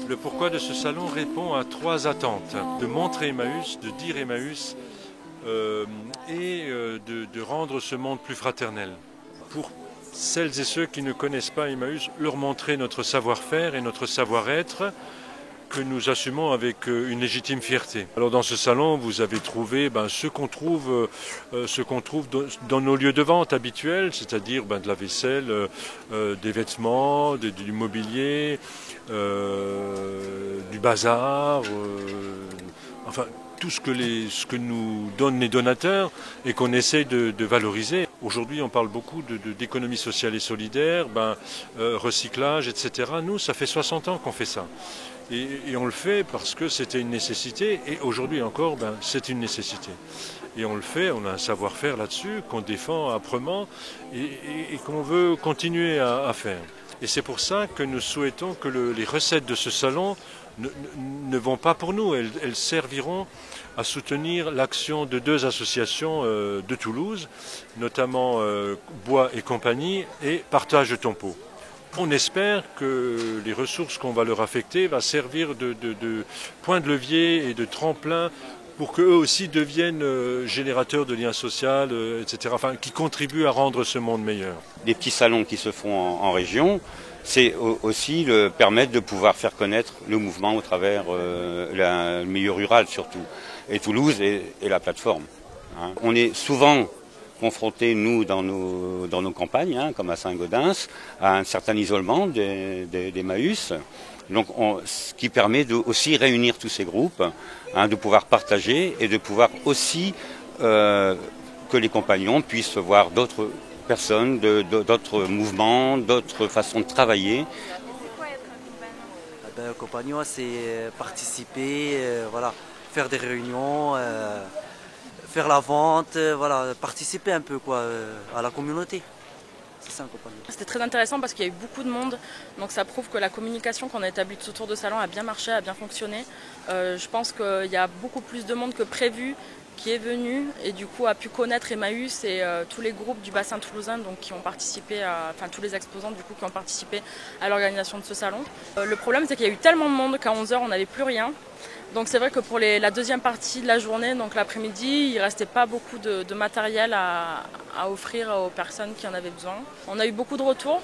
Le pourquoi de ce salon répond à 3 attentes. De montrer Emmaüs, de dire Emmaüs de rendre ce monde plus fraternel. Pour celles et ceux qui ne connaissent pas Emmaüs, leur montrer notre savoir-faire et notre savoir-être que nous assumons avec une légitime fierté. Alors dans ce salon, vous avez trouvé ce qu'on trouve dans nos lieux de vente habituels, c'est-à-dire de la vaisselle, des vêtements, du mobilier, du bazar, enfin tout ce que nous donnent les donateurs et qu'on essaye de valoriser. Aujourd'hui, on parle beaucoup d'économie sociale et solidaire, recyclage, etc. Nous, ça fait 60 ans qu'on fait ça. Et on le fait parce que c'était une nécessité, et aujourd'hui encore, c'est une nécessité. Et on le fait, on a un savoir-faire là-dessus qu'on défend âprement et qu'on veut continuer à faire. Et c'est pour ça que nous souhaitons que les recettes de ce salon ne vont pas pour nous, elles serviront à soutenir l'action de 2 associations de Toulouse, notamment Bois et compagnie et Partage ton pot. On espère que les ressources qu'on va leur affecter vont servir de point de levier et de tremplin pour qu'eux aussi deviennent générateurs de liens sociaux, etc., enfin, qui contribuent à rendre ce monde meilleur. Des petits salons qui se font en région, c'est aussi permettre de pouvoir faire connaître le mouvement au travers le milieu rural surtout, et Toulouse est la plateforme. Hein. On est souvent confrontés, nous, dans nos campagnes, comme à Saint-Gaudens, à un certain isolement d'Emmaüs. Donc, ce qui permet de aussi réunir tous ces groupes, de pouvoir partager et de pouvoir aussi que les compagnons puissent voir d'autres personnes, d'autres mouvements, d'autres façons de travailler. Pourquoi être un compagnon? Un compagnon, c'est participer, voilà, faire des réunions, faire la vente, voilà, participer un peu à la communauté. C'est ça un compagnon. C'était très intéressant parce qu'il y a eu beaucoup de monde, donc ça prouve que la communication qu'on a établie tout autour de salon a bien marché, a bien fonctionné. Je pense qu'il y a beaucoup plus de monde que prévu qui est venu et du coup a pu connaître Emmaüs et tous les groupes du bassin toulousain donc, qui ont participé, enfin tous les exposants du coup qui ont participé à l'organisation de ce salon. Le problème c'est qu'il y a eu tellement de monde qu'à 11h on n'avait plus rien. Donc c'est vrai que pour la deuxième partie de la journée, donc l'après-midi, il ne restait pas beaucoup de matériel à offrir aux personnes qui en avaient besoin. On a eu beaucoup de retours.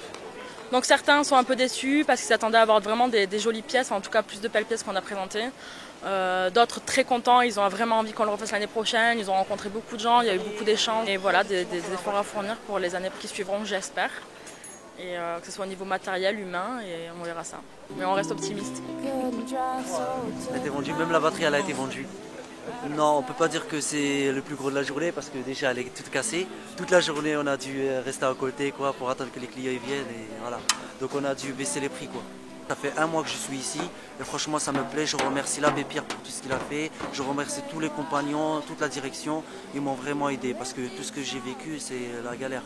Donc certains sont un peu déçus parce qu'ils s'attendaient à avoir vraiment des jolies pièces, en tout cas plus de belles pièces qu'on a présentées. D'autres très contents, ils ont vraiment envie qu'on le refasse l'année prochaine, ils ont rencontré beaucoup de gens, il y a eu beaucoup d'échanges. Et voilà, des efforts à fournir pour les années qui suivront, j'espère. Et que ce soit au niveau matériel, humain, et on verra ça. Mais on reste optimiste. Elle a été vendue, même la batterie elle a été vendue. Non, on ne peut pas dire que c'est le plus gros de la journée parce que déjà elle est toute cassée. Toute la journée on a dû rester à côté pour attendre que les clients y viennent et voilà. Donc on a dû baisser les prix . Ça fait 1 mois que je suis ici et franchement ça me plaît. Je remercie l'abbé Pierre pour tout ce qu'il a fait. Je remercie tous les compagnons, toute la direction. Ils m'ont vraiment aidé parce que tout ce que j'ai vécu c'est la galère .